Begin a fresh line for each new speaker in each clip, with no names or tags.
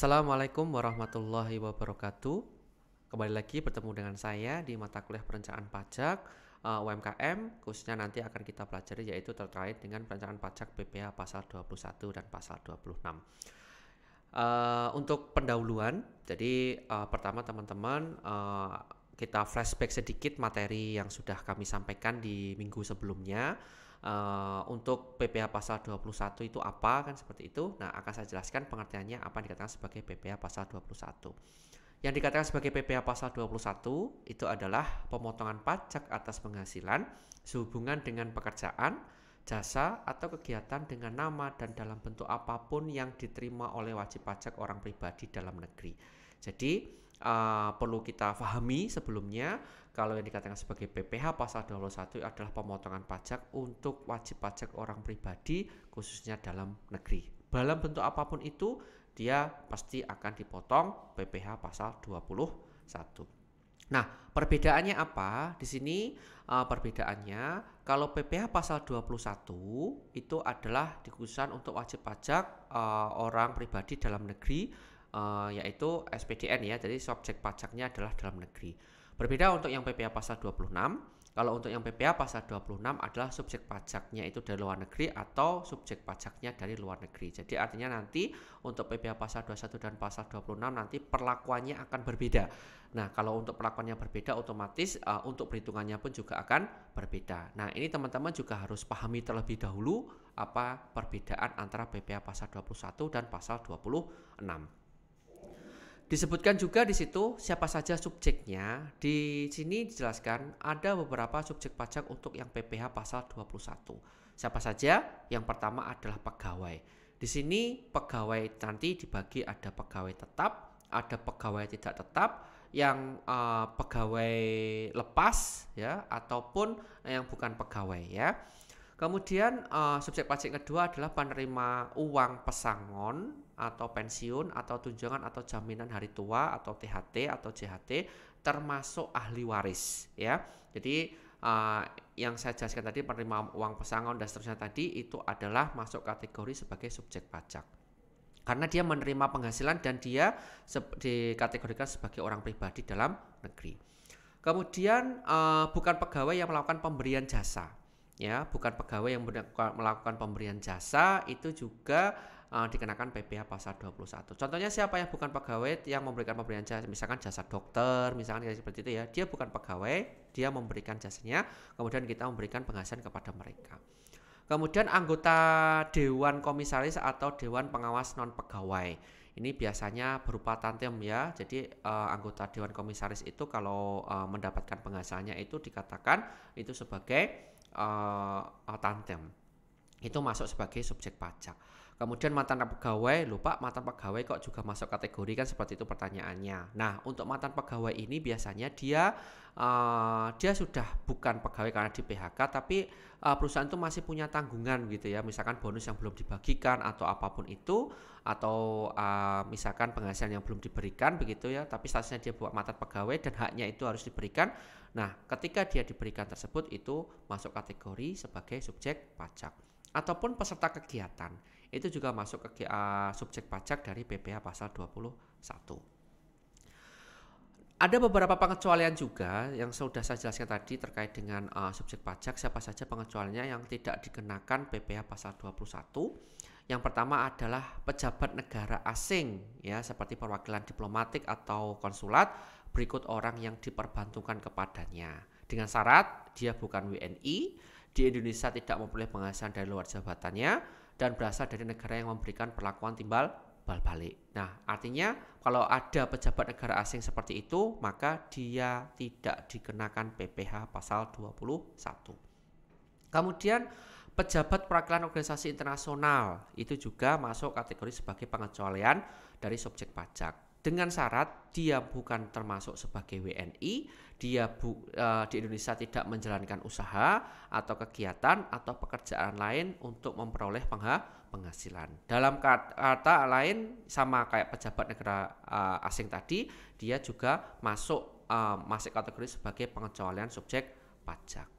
Assalamualaikum warahmatullahi wabarakatuh. Kembali lagi bertemu dengan saya di mata kuliah perencanaan pajak UMKM, khususnya nanti akan kita pelajari yaitu terkait dengan perencanaan pajak PPh pasal 21 dan pasal 26. Untuk pendahuluan, jadi pertama teman-teman kita flashback sedikit materi yang sudah kami sampaikan di minggu sebelumnya. Untuk PPh pasal 21 itu apa, kan seperti itu. Nah, akan saya jelaskan pengertiannya apa yang dikatakan sebagai PPh pasal 21. Yang dikatakan sebagai PPh pasal 21 itu adalah pemotongan pajak atas penghasilan sehubungan dengan pekerjaan, jasa, atau kegiatan dengan nama dan dalam bentuk apapun yang diterima oleh wajib pajak orang pribadi dalam negeri. Jadi perlu kita pahami sebelumnya kalau yang dikatakan sebagai PPh pasal 21 adalah pemotongan pajak untuk wajib pajak orang pribadi khususnya dalam negeri. Dalam bentuk apapun itu dia pasti akan dipotong PPh pasal 21. Nah, perbedaannya apa? Di sini perbedaannya kalau PPh pasal 21 itu adalah dikhususkan untuk wajib pajak orang pribadi dalam negeri, yaitu SPDN ya. Jadi subjek pajaknya adalah dalam negeri. Berbeda untuk yang PPh pasal 26. Kalau untuk yang PPh pasal 26 adalah subjek pajaknya itu dari luar negeri atau subjek pajaknya dari luar negeri. Jadi artinya nanti untuk PPh pasal 21 dan pasal 26 nanti perlakuannya akan berbeda. Nah, kalau untuk perlakuannya berbeda otomatis untuk perhitungannya pun juga akan berbeda. Nah, ini teman-teman juga harus pahami terlebih dahulu apa perbedaan antara PPh pasal 21 dan pasal 26. Disebutkan juga di situ siapa saja subjeknya. Di sini dijelaskan ada beberapa subjek pajak untuk yang PPh pasal 21. Siapa saja? Yang pertama adalah pegawai. Di sini pegawai nanti dibagi ada pegawai tetap, ada pegawai tidak tetap, yang pegawai lepas ya ataupun yang bukan pegawai ya. Kemudian subjek pajak kedua adalah penerima uang pesangon atau pensiun atau tunjangan atau jaminan hari tua atau THT atau JHT termasuk ahli waris ya. Jadi yang saya jelaskan tadi penerima uang pesangon dan seterusnya tadi itu adalah masuk kategori sebagai subjek pajak. Karena dia menerima penghasilan dan dia dikategorikan sebagai orang pribadi dalam negeri. Kemudian bukan pegawai yang melakukan pemberian jasa. Ya, bukan pegawai yang melakukan pemberian jasa itu juga dikenakan PPh pasal 21. Contohnya siapa yang bukan pegawai yang memberikan pemberian jasa, misalkan jasa dokter, misalkan kayak seperti itu ya. Dia bukan pegawai, dia memberikan jasanya, kemudian kita memberikan penghasilan kepada mereka. Kemudian anggota Dewan Komisaris atau Dewan Pengawas Non Pegawai. Ini biasanya berupa tandem ya. Jadi anggota Dewan Komisaris itu kalau mendapatkan penghasilannya itu dikatakan itu sebagai tandem. Itu masuk sebagai subjek pajak. Kemudian mantan pegawai, lupa mantan pegawai kok juga masuk kategori, kan seperti itu pertanyaannya. Nah, untuk mantan pegawai ini biasanya dia sudah bukan pegawai karena di PHK, tapi perusahaan itu masih punya tanggungan gitu ya, misalkan bonus yang belum dibagikan atau apapun itu, atau misalkan penghasilan yang belum diberikan begitu ya, tapi statusnya dia buat mantan pegawai dan haknya itu harus diberikan. Nah, ketika dia diberikan tersebut itu masuk kategori sebagai subjek pajak. Ataupun peserta kegiatan itu juga masuk ke subjek pajak dari PPh pasal 21. Ada beberapa pengecualian juga yang sudah saya jelaskan tadi terkait dengan subjek pajak, siapa saja pengecualiannya yang tidak dikenakan PPh pasal 21. Yang pertama adalah pejabat negara asing ya, seperti perwakilan diplomatik atau konsulat, berikut orang yang diperbantukan kepadanya. Dengan syarat dia bukan WNI, di Indonesia tidak memperoleh penghasilan dari luar jabatannya, dan berasal dari negara yang memberikan perlakuan timbal balik. Nah, artinya kalau ada pejabat negara asing seperti itu, maka dia tidak dikenakan PPh pasal 21. Kemudian pejabat perwakilan organisasi internasional itu juga masuk kategori sebagai pengecualian dari subjek pajak. Dengan syarat dia bukan termasuk sebagai WNI, dia di Indonesia tidak menjalankan usaha atau kegiatan atau pekerjaan lain untuk memperoleh penghasilan. Dalam kata lain sama kayak pejabat negara asing tadi, dia juga masuk kategori sebagai pengecualian subjek pajak.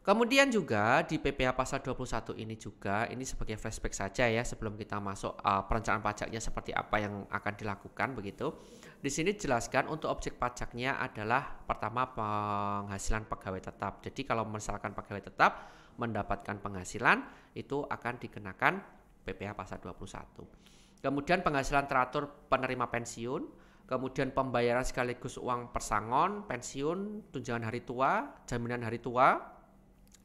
Kemudian juga di PPh pasal 21 ini juga, ini sebagai flashback saja ya sebelum kita masuk perencanaan pajaknya seperti apa yang akan dilakukan begitu. Di sini dijelaskan untuk objek pajaknya adalah pertama penghasilan pegawai tetap. Jadi kalau misalkan pegawai tetap mendapatkan penghasilan itu akan dikenakan PPh pasal 21. Kemudian penghasilan teratur penerima pensiun, kemudian pembayaran sekaligus uang pesangon, pensiun, tunjangan hari tua, jaminan hari tua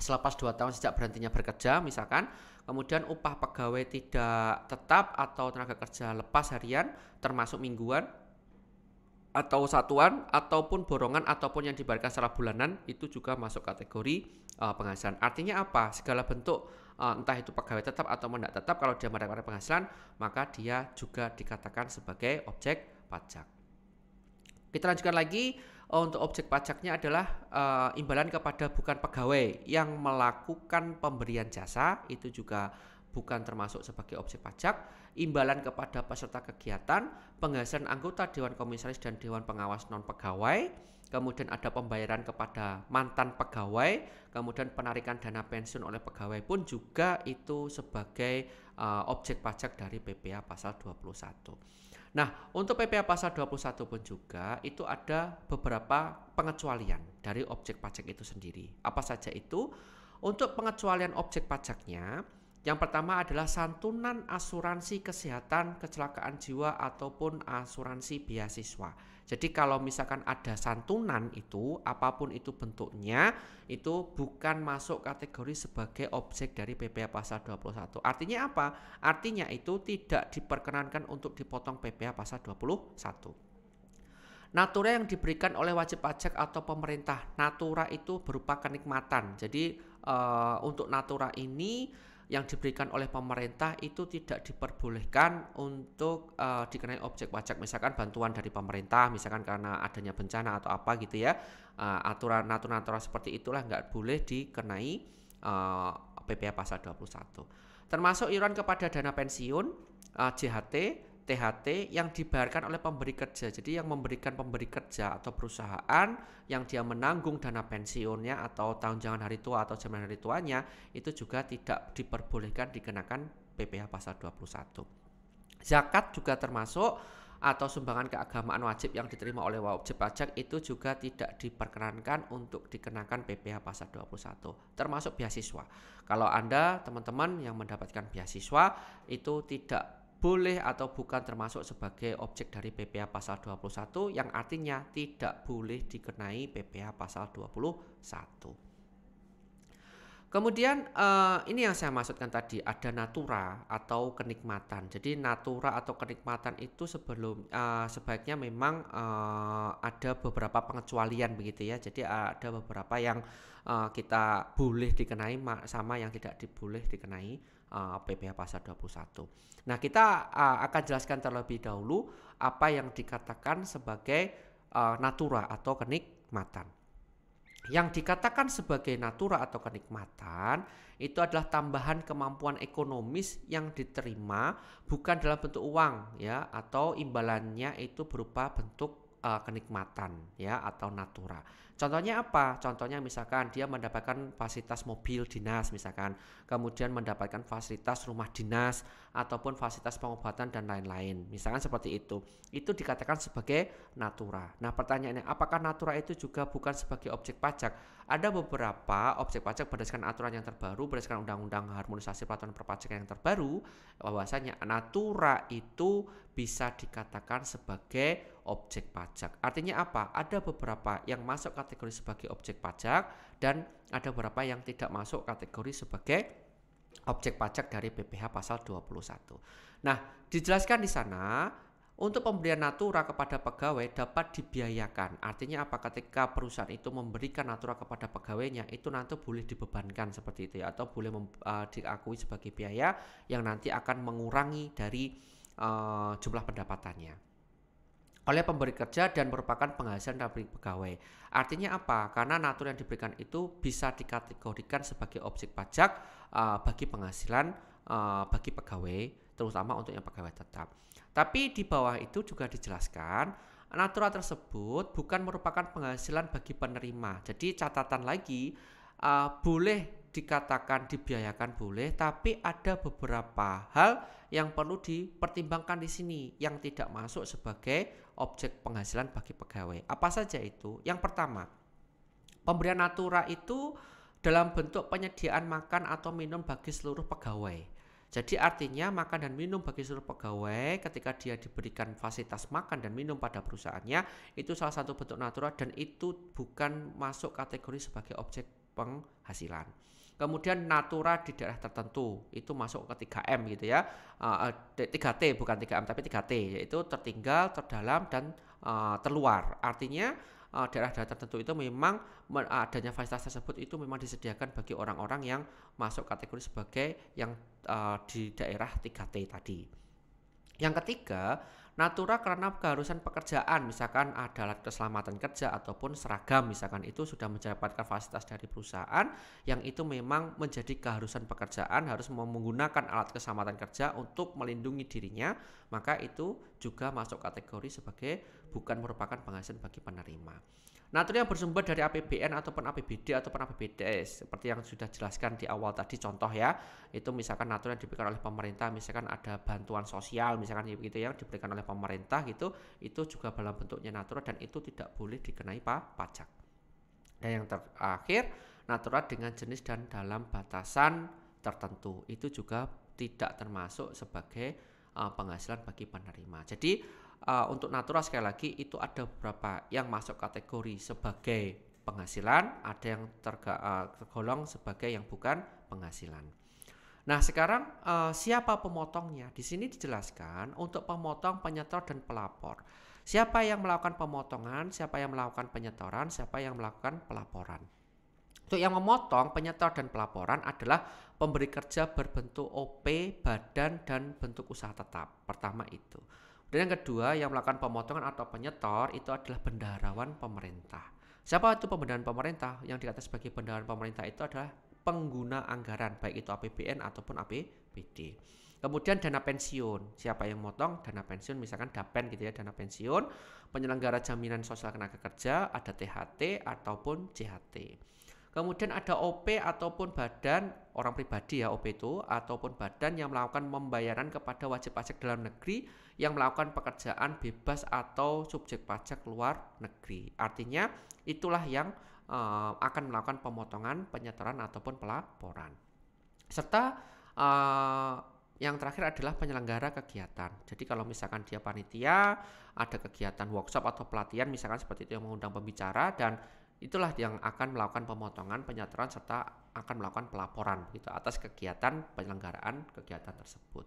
selepas 2 tahun sejak berhentinya bekerja misalkan, kemudian upah pegawai tidak tetap atau tenaga kerja lepas harian termasuk mingguan atau satuan ataupun borongan ataupun yang dibayarkan secara bulanan itu juga masuk kategori penghasilan. Artinya apa? Segala bentuk entah itu pegawai tetap atau tidak tetap kalau dia mendapatkan penghasilan maka dia juga dikatakan sebagai objek pajak. Kita lanjutkan lagi. Untuk objek pajaknya adalah imbalan kepada bukan pegawai yang melakukan pemberian jasa, itu juga bukan termasuk sebagai objek pajak. Imbalan kepada peserta kegiatan, penghasilan anggota Dewan Komisaris dan Dewan Pengawas non pegawai, kemudian ada pembayaran kepada mantan pegawai, kemudian penarikan dana pensiun oleh pegawai pun juga itu sebagai objek pajak dari PPh pasal 21. Nah, untuk PPh pasal 21 pun juga itu ada beberapa pengecualian dari objek pajak itu sendiri. Apa saja itu? Untuk pengecualian objek pajaknya, yang pertama adalah santunan asuransi kesehatan, kecelakaan jiwa ataupun asuransi beasiswa. Jadi kalau misalkan ada santunan itu, apapun itu bentuknya, itu bukan masuk kategori sebagai objek dari PPh pasal 21. Artinya apa? Artinya itu tidak diperkenankan untuk dipotong PPh pasal 21. Natura yang diberikan oleh wajib pajak atau pemerintah. Natura itu berupa kenikmatan. Jadi untuk natura ini yang diberikan oleh pemerintah itu tidak diperbolehkan untuk dikenai objek pajak. Misalkan bantuan dari pemerintah, misalkan karena adanya bencana atau apa gitu ya, aturan natura seperti itulah nggak boleh dikenai PPh pasal 21. Termasuk iuran kepada dana pensiun, JHT, THT yang dibayarkan oleh pemberi kerja. Jadi yang memberikan pemberi kerja atau perusahaan yang dia menanggung dana pensiunnya atau tunjangan hari tua atau jaminan hari tuanya itu juga tidak diperbolehkan dikenakan PPh pasal 21. Zakat juga termasuk atau sumbangan keagamaan wajib yang diterima oleh wajib pajak itu juga tidak diperkenankan untuk dikenakan PPh pasal 21. Termasuk beasiswa. Kalau Anda teman-teman yang mendapatkan beasiswa itu tidak boleh atau bukan termasuk sebagai objek dari PPh pasal 21 yang artinya tidak boleh dikenai PPh pasal 21. Kemudian ini yang saya maksudkan tadi ada natura atau kenikmatan. Jadi natura atau kenikmatan itu sebaiknya memang ada beberapa pengecualian begitu ya. Jadi ada beberapa yang kita boleh dikenai sama yang tidak boleh dikenai PPh pasal 21. Nah, kita akan jelaskan terlebih dahulu apa yang dikatakan sebagai natura atau kenikmatan. Yang dikatakan sebagai natura atau kenikmatan itu adalah tambahan kemampuan ekonomis yang diterima bukan dalam bentuk uang ya, atau imbalannya itu berupa bentuk kenikmatan ya atau natura. Contohnya apa? Contohnya misalkan dia mendapatkan fasilitas mobil dinas misalkan, kemudian mendapatkan fasilitas rumah dinas ataupun fasilitas pengobatan dan lain-lain. Misalkan seperti itu. Itu dikatakan sebagai natura. Nah, pertanyaannya apakah natura itu juga bukan sebagai objek pajak? Ada beberapa objek pajak berdasarkan aturan yang terbaru, berdasarkan Undang-Undang Harmonisasi Peraturan Perpajakan yang terbaru, bahwasanya natura itu bisa dikatakan sebagai objek pajak. Artinya apa? Ada beberapa yang masuk kategori sebagai objek pajak dan ada beberapa yang tidak masuk kategori sebagai objek pajak dari PPh pasal 21. Nah, dijelaskan di sana untuk pemberian natura kepada pegawai dapat dibiayakan. Artinya apa? Ketika perusahaan itu memberikan natura kepada pegawainya, itu nanti boleh dibebankan seperti itu ya, atau boleh diakui sebagai biaya yang nanti akan mengurangi dari jumlah pendapatannya oleh pemberi kerja dan merupakan penghasilan dari pegawai. Artinya apa? Karena natura yang diberikan itu bisa dikategorikan sebagai objek pajak bagi penghasilan bagi pegawai, terutama untuk yang pegawai tetap. Tapi di bawah itu juga dijelaskan natura tersebut bukan merupakan penghasilan bagi penerima. Jadi catatan lagi, boleh dikatakan dibiayakan boleh, tapi ada beberapa hal yang perlu dipertimbangkan di sini yang tidak masuk sebagai objek penghasilan bagi pegawai. Apa saja itu? Yang pertama, pemberian natura itu dalam bentuk penyediaan makan atau minum bagi seluruh pegawai. Jadi artinya makan dan minum bagi seluruh pegawai ketika dia diberikan fasilitas makan dan minum pada perusahaannya itu salah satu bentuk natura dan itu bukan masuk kategori sebagai objek penghasilan. Kemudian natura di daerah tertentu itu masuk ke 3M gitu ya. 3T bukan 3M tapi 3T, yaitu tertinggal, terdalam dan terluar. Artinya daerah-daerah tertentu itu memang adanya fasilitas tersebut itu memang disediakan bagi orang-orang yang masuk kategori sebagai yang di daerah 3T tadi. Yang ketiga, natura karena keharusan pekerjaan, misalkan ada alat keselamatan kerja ataupun seragam, misalkan itu sudah mendapatkan fasilitas dari perusahaan yang itu memang menjadi keharusan pekerjaan, harus menggunakan alat keselamatan kerja untuk melindungi dirinya, maka itu juga masuk kategori sebagai bukan merupakan penghasilan bagi penerima. Natura yang bersumber dari APBN ataupun APBD ataupun APBDes seperti yang sudah jelaskan di awal tadi contoh ya, itu misalkan natura yang diberikan oleh pemerintah, misalkan ada bantuan sosial misalkan gitu yang diberikan oleh pemerintah gitu, itu juga dalam bentuknya natura dan itu tidak boleh dikenai pajak. Dan yang terakhir, natura dengan jenis dan dalam batasan tertentu itu juga tidak termasuk sebagai penghasilan bagi penerima. Jadi untuk natura sekali lagi itu ada beberapa yang masuk kategori sebagai penghasilan, ada yang tergolong sebagai yang bukan penghasilan. Nah sekarang siapa pemotongnya? Di sini dijelaskan untuk pemotong, penyetor dan pelapor. Siapa yang melakukan pemotongan, siapa yang melakukan penyetoran, siapa yang melakukan pelaporan. Untuk yang memotong, penyetor dan pelaporan adalah pemberi kerja berbentuk OP, badan dan bentuk usaha tetap. Pertama itu. Dan yang kedua, yang melakukan pemotongan atau penyetor itu adalah bendaharawan pemerintah. Siapa itu pembendaharawan pemerintah? Yang dikatakan sebagai bendaharawan pemerintah itu adalah pengguna anggaran, baik itu APBN ataupun APBD. Kemudian dana pensiun. Siapa yang motong? Dana pensiun, misalkan DAPEN gitu ya, dana pensiun. Penyelenggara jaminan sosial tenaga kerja, ada THT ataupun JHT. Kemudian ada OP ataupun badan orang pribadi ya OP itu ataupun badan yang melakukan pembayaran kepada wajib pajak dalam negeri yang melakukan pekerjaan bebas atau subjek pajak luar negeri. Artinya itulah yang akan melakukan pemotongan, penyetoran ataupun pelaporan. Serta yang terakhir adalah penyelenggara kegiatan. Jadi kalau misalkan dia panitia, ada kegiatan workshop atau pelatihan misalkan seperti itu yang mengundang pembicara dan itulah yang akan melakukan pemotongan, penyetoran serta akan melakukan pelaporan gitu atas kegiatan penyelenggaraan kegiatan tersebut.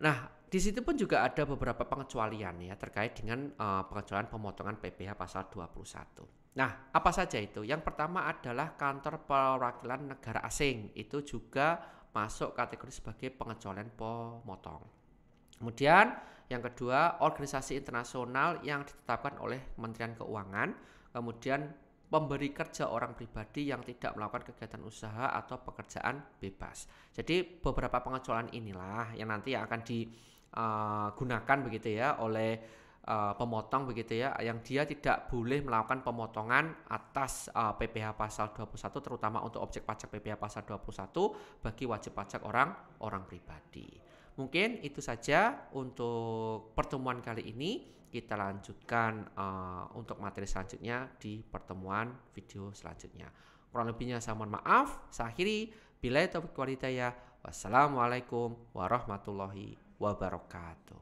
Nah, di situ pun juga ada beberapa pengecualian ya terkait dengan pengecualian pemotongan PPh pasal 21. Nah, apa saja itu? Yang pertama adalah kantor perwakilan negara asing. Itu juga masuk kategori sebagai pengecualian pemotong. Kemudian yang kedua, organisasi internasional yang ditetapkan oleh Kementerian Keuangan. Kemudian pemberi kerja orang pribadi yang tidak melakukan kegiatan usaha atau pekerjaan bebas. Jadi beberapa pengecualian inilah yang nanti akan digunakan begitu ya oleh pemotong begitu ya, yang dia tidak boleh melakukan pemotongan atas PPh pasal 21 terutama untuk objek pajak PPh pasal 21 bagi wajib pajak orang pribadi. Mungkin itu saja untuk pertemuan kali ini. Kita lanjutkan untuk materi selanjutnya di pertemuan video selanjutnya. Kurang lebihnya saya mohon maaf. Saya akhiri. Billahi taufiq wal hidayah. Wassalamualaikum warahmatullahi wabarakatuh.